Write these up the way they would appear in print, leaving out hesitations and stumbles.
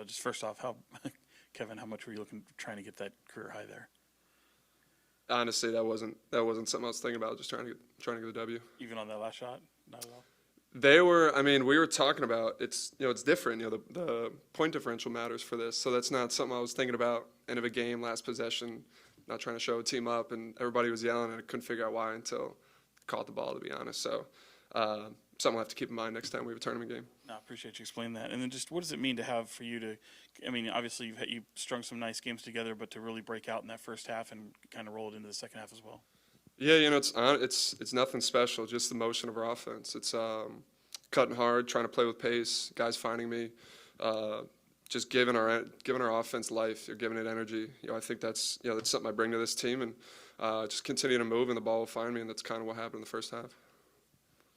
Just first off, how Kevin, how much were you trying to get that career high there? Honestly, that wasn't something I was thinking about. Just trying to get the W. Even on that last shot, not at all. They were. I mean, we were talking about it's different. The point differential matters for this, so that's not something I was thinking about. End of a game, last possession, not trying to show a team up, and everybody was yelling, and I couldn't figure out why until caught the ball. To be honest, so something I'll have to keep in mind next time we have a tournament game. No, I appreciate you explaining that. And then just what does it mean to have for you to? I mean, obviously you strung some nice games together, but to really break out in that first half and kind of roll it into the second half as well. Yeah, it's nothing special. Just the motion of our offense. It's cutting hard, trying to play with pace. Guys finding me, just giving our offense life. You're giving it energy. I think that's something I bring to this team, and just continue to move, and the ball will find me. And that's kind of what happened in the first half.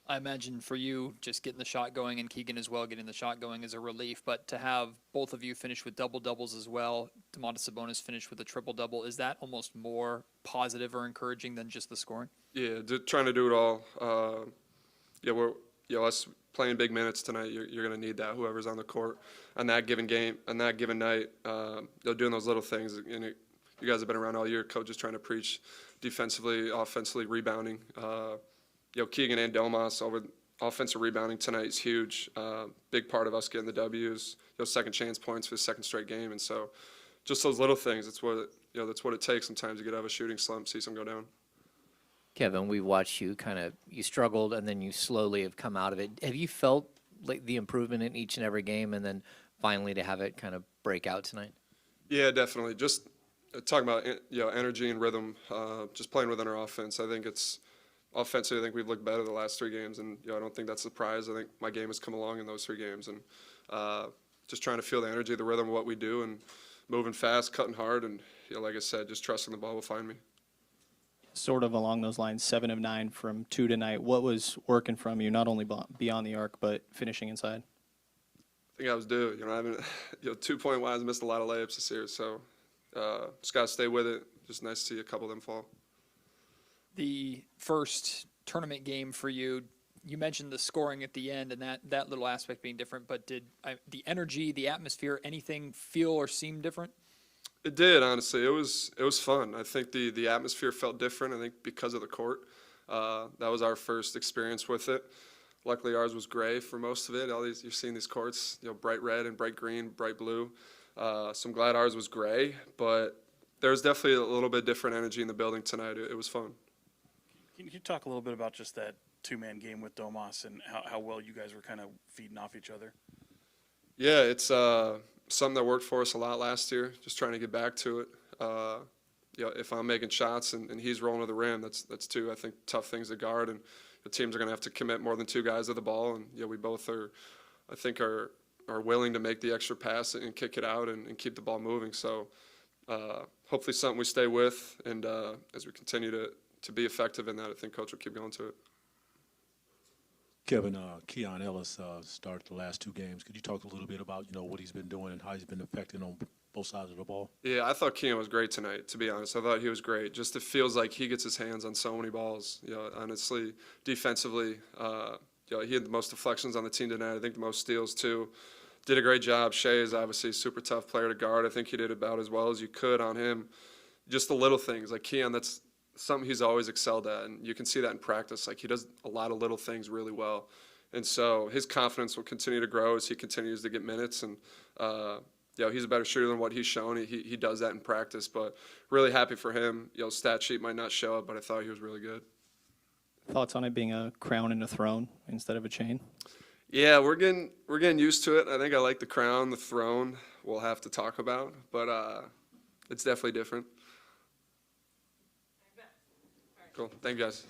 I imagine for you, just getting the shot going, and Keegan as well getting the shot going is a relief. But to have both of you finish with doubles as well, Domantas Sabonis finished with a triple-double, is that almost more positive or encouraging than just the scoring? Yeah, trying to do it all. Us playing big minutes tonight, you're going to need that. Whoever's on the court on that given game, on that given night, they're doing those little things. You guys have been around all year. Coaches trying to preach defensively, offensively, rebounding. Keegan and Domas over offensive rebounding tonight is huge. Big part of us getting the W's. Second chance points for the second straight game, and so just those little things. That's what it takes sometimes to get out of a shooting slump, see some go down. Kevin, we watched you you struggled and then you slowly have come out of it. Have you felt like the improvement in each and every game, and then finally to have it kind of break out tonight? Yeah, definitely. Just talking about energy and rhythm, just playing within our offense. I think it's offensively. I think we've looked better the last 3 games, and I don't think that's a surprise. I think my game has come along in those 3 games, and just trying to feel the energy, the rhythm of what we do, and moving fast, cutting hard, and like I said, just trusting the ball will find me. Sort of along those lines, 7 of 9 from 2 tonight. What was working from you, not only beyond the arc, but finishing inside? I think I was due. I haven't, 2-point wise, missed a lot of layups this year, so just got to stay with it. Just nice to see a couple of them fall. The first tournament game for you, you mentioned the scoring at the end and that little aspect being different, but did the energy, the atmosphere, anything feel or seem different? It did, honestly. It was fun. I think the atmosphere felt different, I think, because of the court. That was our first experience with it. Luckily, ours was gray for most of it. You've seen these courts, bright red and bright green, bright blue. So I'm glad ours was gray, but there was definitely a little bit different energy in the building tonight. It was fun. Can you talk a little bit about just that 2-man game with Domas and how well you guys were kind of feeding off each other? Yeah, it's something that worked for us a lot last year, just trying to get back to it. If I'm making shots and he's rolling to the rim, that's 2, I think, tough things to guard, and the teams are going to have to commit more than 2 guys to the ball, and we both are willing to make the extra pass and kick it out and keep the ball moving. So hopefully something we stay with, and as we continue to be effective in that, I think Coach will keep going to it. Kevin, Keon Ellis started the last 2 games. Could you talk a little bit about what he's been doing and how he's been affecting on both sides of the ball? Yeah, I thought Keon was great tonight, to be honest. I thought he was great. Just it feels like he gets his hands on so many balls. Honestly, defensively, he had the most deflections on the team tonight. I think the most steals too. Did a great job. Shea is obviously a super tough player to guard. I think he did about as well as you could on him. Just the little things like Keon. That's something he's always excelled at, and you can see that in practice. Like, he does a lot of little things really well, and so his confidence will continue to grow as he continues to get minutes. And he's a better shooter than what he's shown. He does that in practice, but really happy for him. Stat sheet might not show it, but I thought he was really good. Thoughts on it being a crown and a throne instead of a chain? Yeah, we're getting used to it. I think I like the crown. The throne we'll have to talk about, but it's definitely different. Cool. Thank you, guys.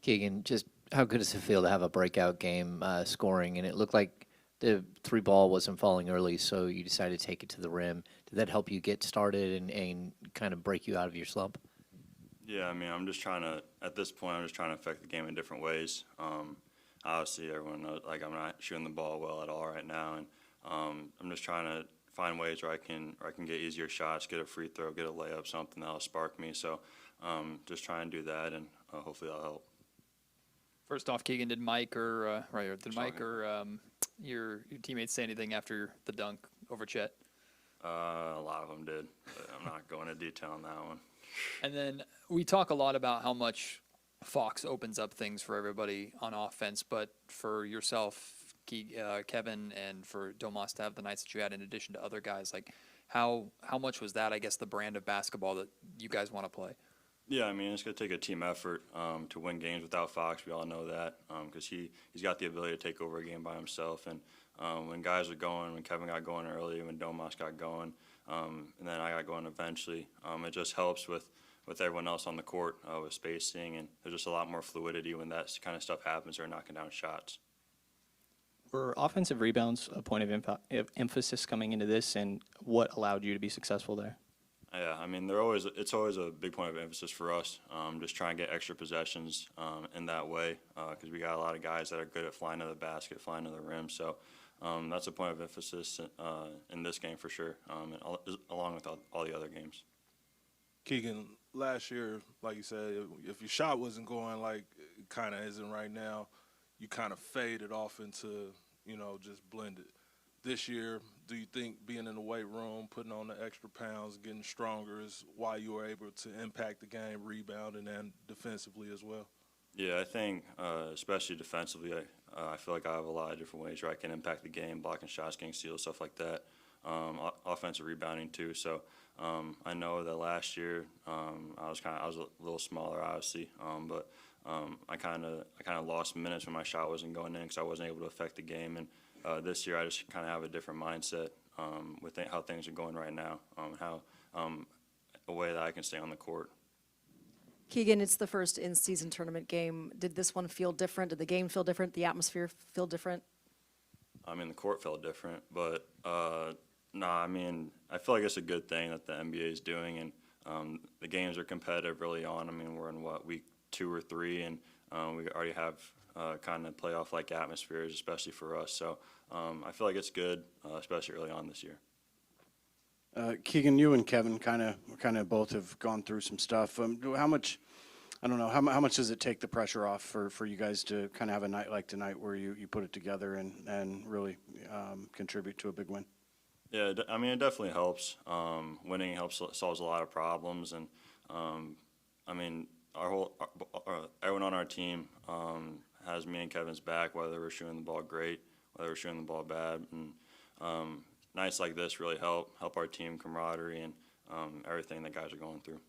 Keegan, just how good does it feel to have a breakout game scoring? And it looked like the three ball wasn't falling early, so you decided to take it to the rim. Did that help you get started and kind of break you out of your slump? Yeah, I mean, at this point, I'm just trying to affect the game in different ways. Obviously, everyone knows, like, I'm not shooting the ball well at all right now, and I'm just trying to find ways where I can get easier shots, get a free throw, get a layup, something that'll spark me. So just try and do that, and hopefully that'll help. First off, Keegan, did Mike or Sorry. your teammates say anything after the dunk over Chet? A lot of them did, but I'm not going into detail on that one. And then we talk a lot about how much Fox opens up things for everybody on offense, but for yourself, Kevin, and for Domas to have the nights that you had in addition to other guys, like how much was that, I guess, the brand of basketball that you guys want to play? Yeah, I mean, it's going to take a team effort to win games without Fox. We all know that because he's got the ability to take over a game by himself. And when guys are going, when Kevin got going early, when Domas got going, and then I got going eventually, it just helps with everyone else on the court with spacing. And there's just a lot more fluidity when that kind of stuff happens. They're knocking down shots. Were offensive rebounds a point of emphasis coming into this, and what allowed you to be successful there? Yeah, I mean, it's always a big point of emphasis for us. Just trying to get extra possessions in that way because we got a lot of guys that are good at flying to the basket, flying to the rim. So that's a point of emphasis in this game for sure, along with all the other games. Keegan, last year, like you said, if your shot wasn't going like it kind of isn't right now, you kind of faded off into, just blended. This year, do you think being in the weight room, putting on the extra pounds, getting stronger is why you were able to impact the game, rebounding and defensively as well? Yeah, I think especially defensively, I feel like I have a lot of different ways where I can impact the game, blocking shots, getting steals, stuff like that. Offensive rebounding too. So I know that last year I was a little smaller, obviously, but I kind of lost minutes when my shot wasn't going in because I wasn't able to affect the game. And this year I just kind of have a different mindset with how things are going right now, how a way that I can stay on the court. Keegan, it's the first in-season tournament game. Did this one feel different? Did the game feel different? The atmosphere feel different? I mean, the court felt different, but I mean, I feel like it's a good thing that the NBA is doing, and the games are competitive early on. I mean, we're in week 2 or 3, and we already have kind of playoff-like atmospheres, especially for us. So I feel like it's good, especially early on this year. Keegan, you and Kevin kind of both have gone through some stuff. How much, I don't know, how much does it take the pressure off for you guys to kind of have a night like tonight where you put it together and really contribute to a big win? Yeah, I mean, it definitely helps. Winning solves a lot of problems, and I mean, everyone on our team has me and Kevin's back, whether we're shooting the ball great, whether we're shooting the ball bad, and nights like this really help our team camaraderie and everything that guys are going through.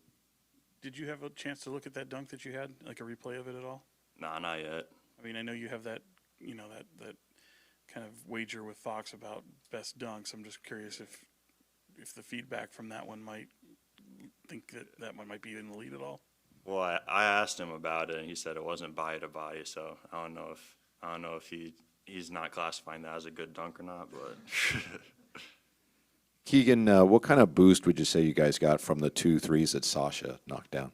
Did you have a chance to look at that dunk that you had, like a replay of it at all? Nah, not yet. I mean, I know you have that, that kind of wager with Fox about best dunks. I'm just curious if the feedback from that one might think that one might be in the lead at all. Well, I asked him about it, and he said it wasn't body to body. So I don't know if he's not classifying that as a good dunk or not, but. Keegan, what kind of boost would you say you guys got from the 2 threes that Sasha knocked down?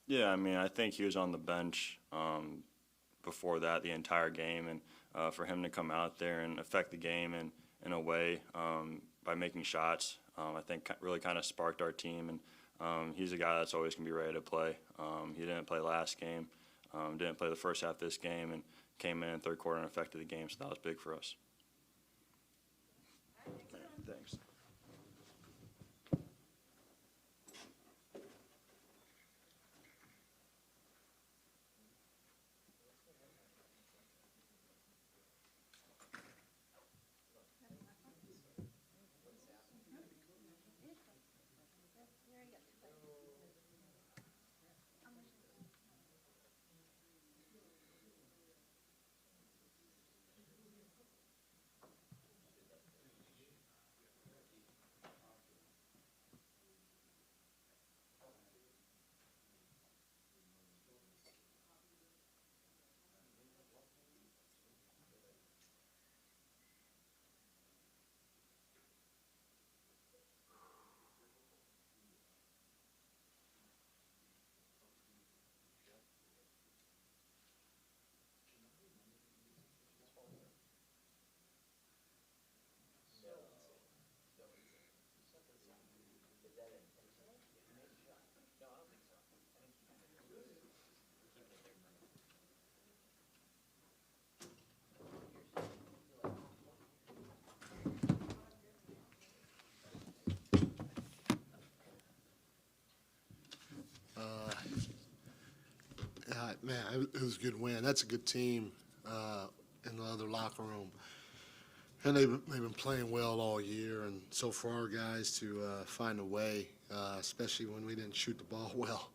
Yeah, I mean, I think he was on the bench before that the entire game, and for him to come out there and affect the game in a way by making shots, I think really kind of sparked our team. And he's a guy that's always going to be ready to play. He didn't play last game, didn't play the first half of this game, and came in third quarter and affected the game, so that was big for us. Thanks. Man, it was a good win. That's a good team in the other locker room. And they've been playing well all year. And so for our guys to find a way, especially when we didn't shoot the ball well,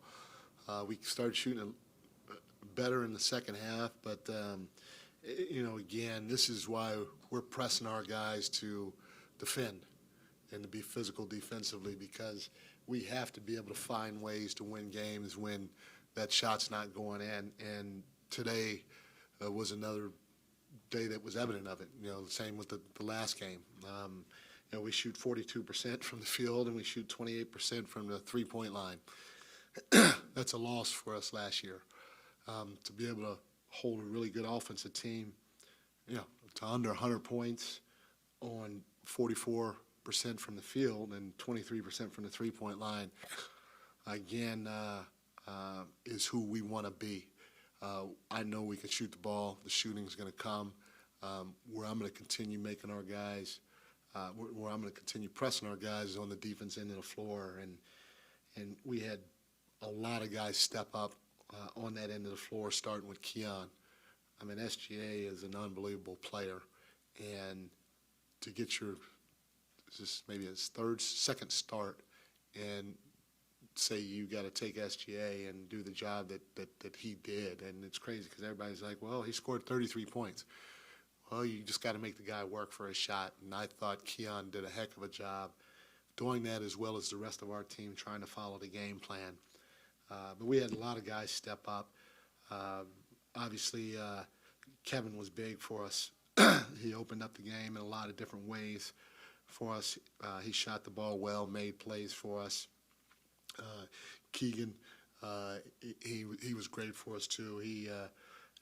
we started shooting better in the second half. But, again, this is why we're pressing our guys to defend and to be physical defensively, because we have to be able to find ways to win games when that shot's not going in. And today was another day that was evident of it. The same with the last game. We shoot 42% from the field and we shoot 28% from the three-point line. That's a loss for us last year. To be able to hold a really good offensive team, to under 100 points on 44% from the field and 23% from the three-point line, again, is who we want to be. I know we can shoot the ball. The shooting's going to come. Where I'm going to continue making our guys, where I'm going to continue pressing our guys is on the defense end of the floor. And we had a lot of guys step up on that end of the floor, starting with Keegan. I mean, SGA is an unbelievable player. And to get maybe his second start, and say you got to take SGA and do the job that he did. And it's crazy because everybody's like, well, he scored 33 points. Well, you just got to make the guy work for his shot. And I thought Keegan did a heck of a job doing that, as well as the rest of our team trying to follow the game plan. But we had a lot of guys step up. Obviously, Kevin was big for us. He opened up the game in a lot of different ways for us. He shot the ball well, made plays for us. Keegan, he was great for us too. He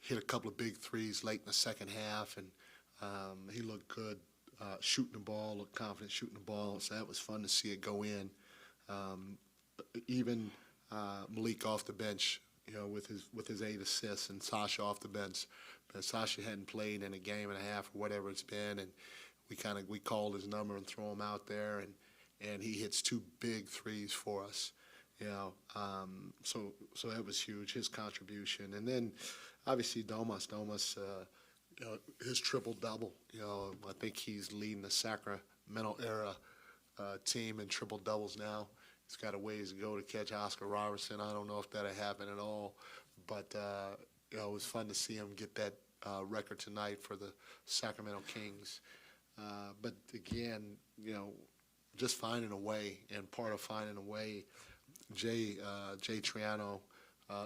hit a couple of big threes late in the second half, and he looked good shooting the ball, looked confident shooting the ball, so that was fun to see it go in. Even Malik off the bench, with his 8 assists, and Sasha off the bench. But Sasha hadn't played in a game and a half or whatever it's been, and we called his number and throw him out there, and he hits 2 big threes for us. So that was huge, his contribution. And then obviously Domas, his triple-double. I think he's leading the Sacramento era team in triple-doubles now. He's got a ways to go to catch Oscar Robertson. I don't know if that'll happen at all, but it was fun to see him get that record tonight for the Sacramento Kings. But again, just finding a way, and part of finding a way, Jay Triano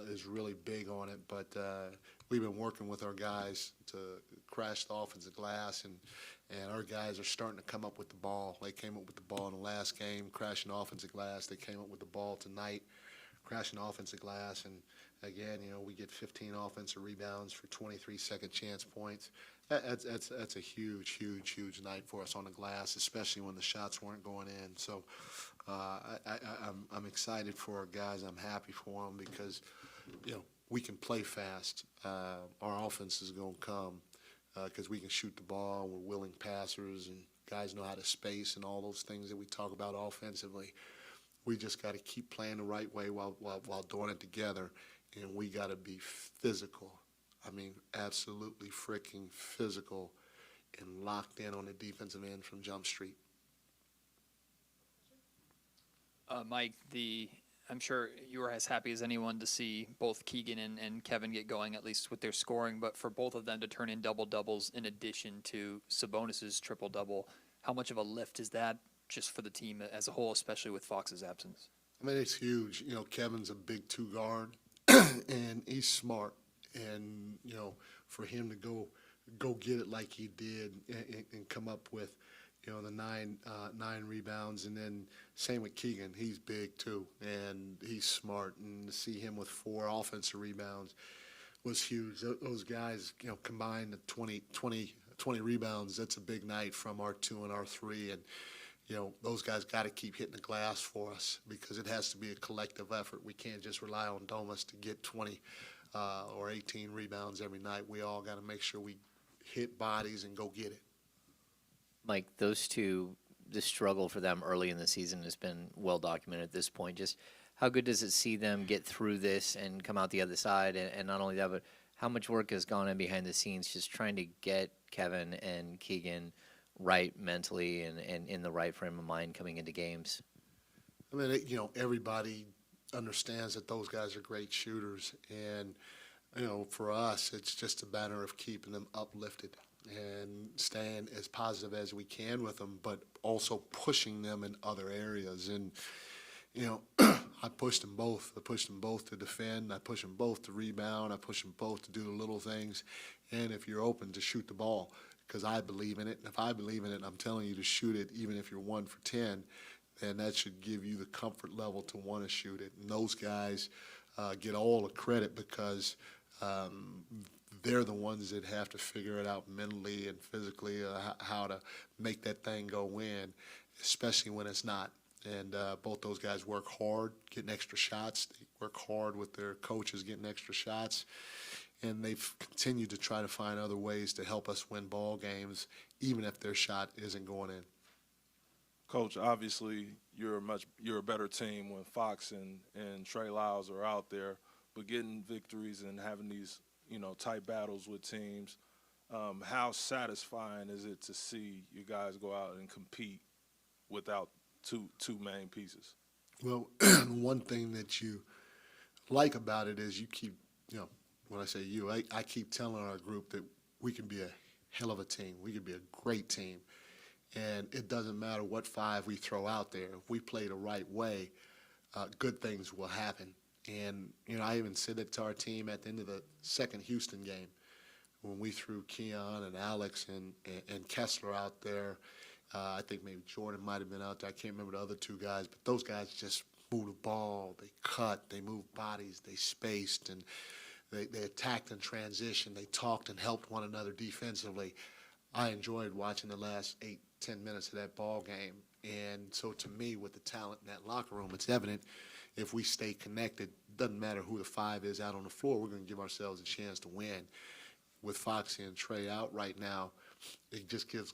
is really big on it, but we've been working with our guys to crash the offensive glass, and our guys are starting to come up with the ball. They came up with the ball in the last game, crashing the offensive glass. They came up with the ball tonight, crashing the offensive glass, and again, we get 15 offensive rebounds for 23 second chance points. That's a huge night for us on the glass, especially when the shots weren't going in. So I'm excited for our guys. I'm happy for them because, we can play fast. Our offense is going to come because we can shoot the ball. We're willing passers, and guys know how to space and all those things that we talk about offensively. We just got to keep playing the right way while doing it together, and we got to be physical. I mean, absolutely freaking physical and locked in on the defensive end from Jump Street. Mike, I'm sure you were as happy as anyone to see both Keegan and Kevin get going, at least with their scoring, but for both of them to turn in double-doubles in addition to Sabonis's triple-double, how much of a lift is that just for the team as a whole, especially with Fox's absence? I mean, it's huge. Kevin's a big 2 guard, and he's smart. And, for him to go get it like he did and come up with, the nine rebounds. And then same with Keegan. He's big too, and he's smart. And to see him with 4 offensive rebounds was huge. Those guys, combined the 20 rebounds, that's a big night from our 2 and our 3. And, those guys got to keep hitting the glass for us because it has to be a collective effort. We can't just rely on Domas to get 20 or 18 rebounds every night. We all got to make sure we hit bodies and go get it. Mike, those two, the struggle for them early in the season has been well documented at this point. Just how good does it see them get through this and come out the other side? And not only that, but how much work has gone in behind the scenes just trying to get Kevin and Keegan right mentally and in the right frame of mind coming into games? I mean, everybody understands that those guys are great shooters, and for us, it's just a matter of keeping them uplifted and staying as positive as we can with them, but also pushing them in other areas. And I pushed them both. I pushed them both to defend. I pushed them both to rebound. I pushed them both to do the little things. And if you're open, to shoot the ball, because I believe in it. And if I believe in it, I'm telling you to shoot it, even if you're 1 for 10. And that should give you the comfort level to want to shoot it. And those guys get all the credit because they're the ones that have to figure it out mentally and physically how to make that thing go in, especially when it's not. And both those guys work hard, getting extra shots. They work hard with their coaches getting extra shots. And they've continued to try to find other ways to help us win ball games, even if their shot isn't going in. Coach, obviously you're a better team when Fox and Trey Lyles are out there, but getting victories and having these tight battles with teams, how satisfying is it to see you guys go out and compete without two main pieces? Well, one thing that you like about it is you keep, when I say you, I keep telling our group that we can be a hell of a team. We can be a great team. And it doesn't matter what five we throw out there. If we play the right way, good things will happen. And, I even said it to our team at the end of the second Houston game when we threw Keegan and Alex and Kessler out there. I think maybe Jordan might have been out there. I can't remember the other two guys, but those guys just moved the ball. They cut. They moved bodies. They spaced. And they attacked in transition. They talked and helped one another defensively. I enjoyed watching the last 8-10 minutes of that ball game. And so to me, with the talent in that locker room, it's evident if we stay connected, doesn't matter who the five is out on the floor, we're going to give ourselves a chance to win. With Foxy and Trey out right now, it just gives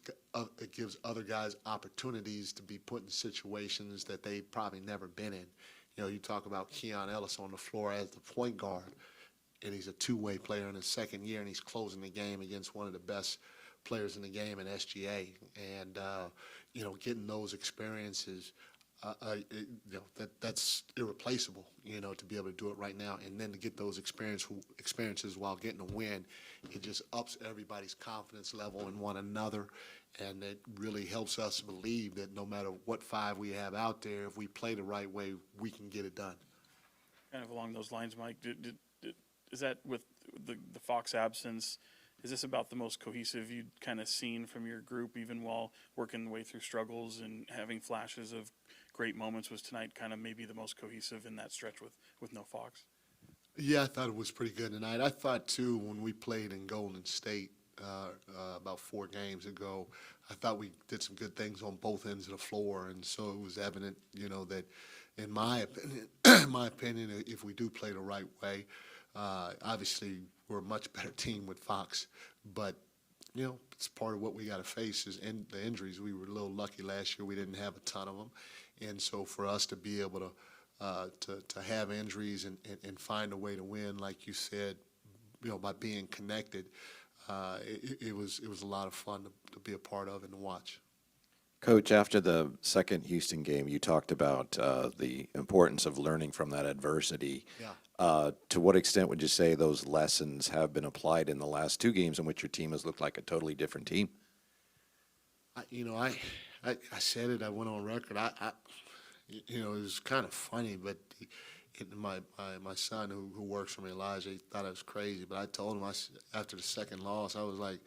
other guys opportunities to be put in situations that they've probably never been in. You talk about Keon Ellis on the floor as the point guard, and he's a two-way player in his second year, and he's closing the game against one of the best players in the game in SGA. And, getting those experiences, that's irreplaceable, to be able to do it right now. And then to get those experiences while getting a win, it just ups everybody's confidence level in one another. And it really helps us believe that no matter what five we have out there, if we play the right way, we can get it done. Kind of along those lines, Mike, is that with the Fox absence, is this about the most cohesive you'd kind of seen from your group, even while working the way through struggles and having flashes of great moments? Was tonight kind of maybe the most cohesive in that stretch with no Fox? Yeah, I thought it was pretty good tonight. I thought, too, when we played in Golden State about 4 games ago, I thought we did some good things on both ends of the floor. And so it was evident, that in my opinion, if we do play the right way, obviously we're a much better team with Fox. But, it's part of what we got to face is the injuries. We were a little lucky last year. We didn't have a ton of them. And so for us to be able to have injuries and find a way to win, like you said, by being connected, it was a lot of fun to be a part of and to watch. Coach, after the second Houston game, you talked about the importance of learning from that adversity. Yeah. To what extent would you say those lessons have been applied in the last 2 games in which your team has looked like a totally different team? I said it. I went on record. It was kind of funny, but my son who works for me, Elijah, he thought I was crazy. But I told him after the second loss, I was like,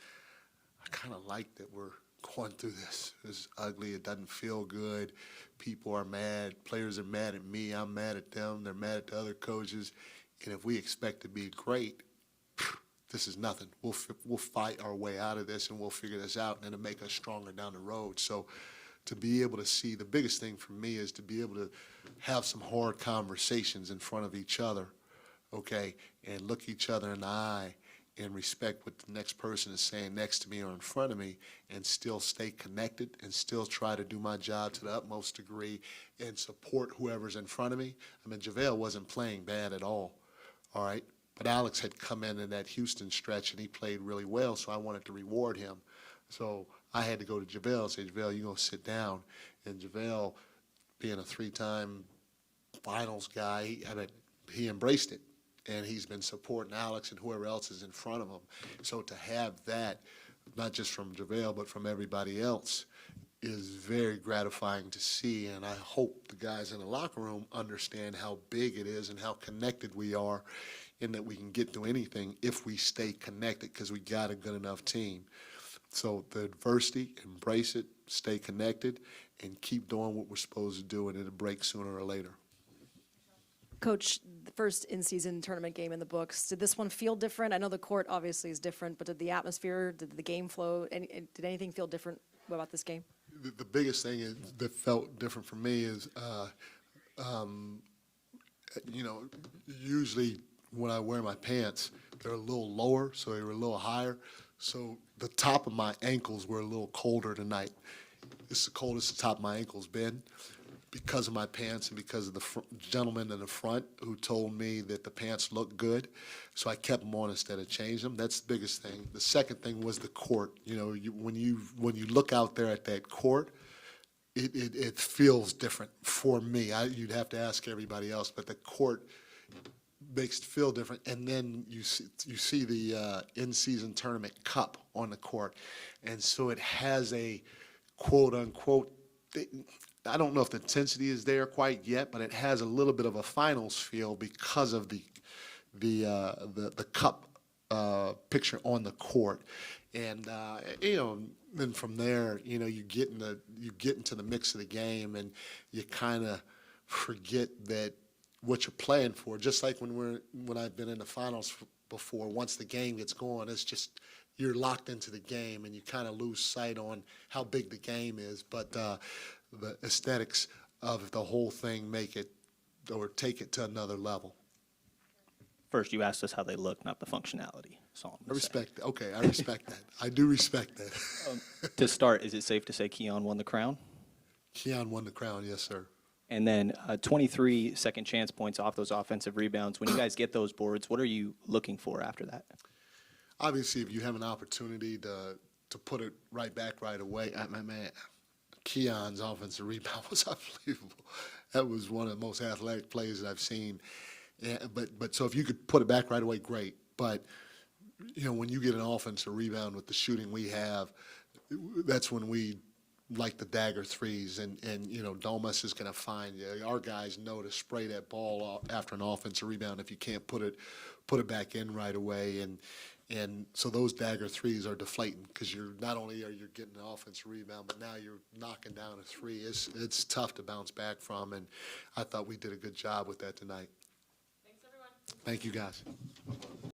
I kind of like that we're going through this. It's ugly. It doesn't feel good. People are mad. Players are mad at me. I'm mad at them. They're mad at the other coaches. And if we expect to be great, this is nothing. We'll fight our way out of this, and we'll figure this out, and it'll make us stronger down the road. So to be able to see, the biggest thing for me is to be able to have some hard conversations in front of each other, okay, and look each other in the eye and respect what the next person is saying next to me or in front of me, and still stay connected and still try to do my job to the utmost degree and support whoever's in front of me. I mean, JaVale wasn't playing bad at all right? But Alex had come in that Houston stretch, and he played really well, so I wanted to reward him. So I had to go to JaVale and say, JaVale, you're going to sit down. And JaVale, being a 3-time finals guy, he embraced it. And he's been supporting Alex and whoever else is in front of him. So to have that, not just from JaVale, but from everybody else, is very gratifying to see. And I hope the guys in the locker room understand how big it is and how connected we are, and that we can get through anything if we stay connected, because we got a good enough team. So the adversity, embrace it, stay connected, and keep doing what we're supposed to do, and it'll break sooner or later. Coach, the first in-season tournament game in the books, did this one feel different? I know the court obviously is different, but did the atmosphere, did the game flow, did anything feel different about this game? The biggest thing that felt different for me is, usually when I wear my pants, they're a little lower, so they were a little higher. So the top of my ankles were a little colder tonight. It's the coldest the top of my ankles been, because of my pants and because of the gentleman in the front who told me that the pants looked good. So I kept them on instead of changing them. That's the biggest thing. The second thing was the court. When you look out there at that court, it feels different for me. You'd have to ask everybody else, but the court makes it feel different. And then you see the in-season tournament cup on the court. And so it has a quote-unquote, I don't know if the intensity is there quite yet, but it has a little bit of a finals feel because of the cup picture on the court. And then from there, you get into the mix of the game, and you kind of forget that what you're playing for. Just like when I've been in the finals before, once the game gets going, it's just you're locked into the game, and you kind of lose sight on how big the game is. But the aesthetics of the whole thing make it or take it to another level. First, you asked us how they look, not the functionality. I respect that. Okay, I respect that. I do respect that. To start, is it safe to say Keon won the crown? Keon won the crown, yes, sir. And then 23 second chance points off those offensive rebounds. When you guys get those boards, what are you looking for after that? Obviously, if you have an opportunity to put it right back right away, man, Keon's offensive rebound was unbelievable. That was one of the most athletic plays that I've seen. Yeah, but so if you could put it back right away, great. But when you get an offensive rebound with the shooting we have, that's when we like the dagger threes, and Domas is going to find you. Our guys know to spray that ball after an offensive rebound if you can't put it back in right away, and so those dagger threes are deflating, because you're not only are you getting an offensive rebound, but now you're knocking down a three. It's tough to bounce back from, and I thought we did a good job with that tonight. Thanks, everyone. Thank you, guys.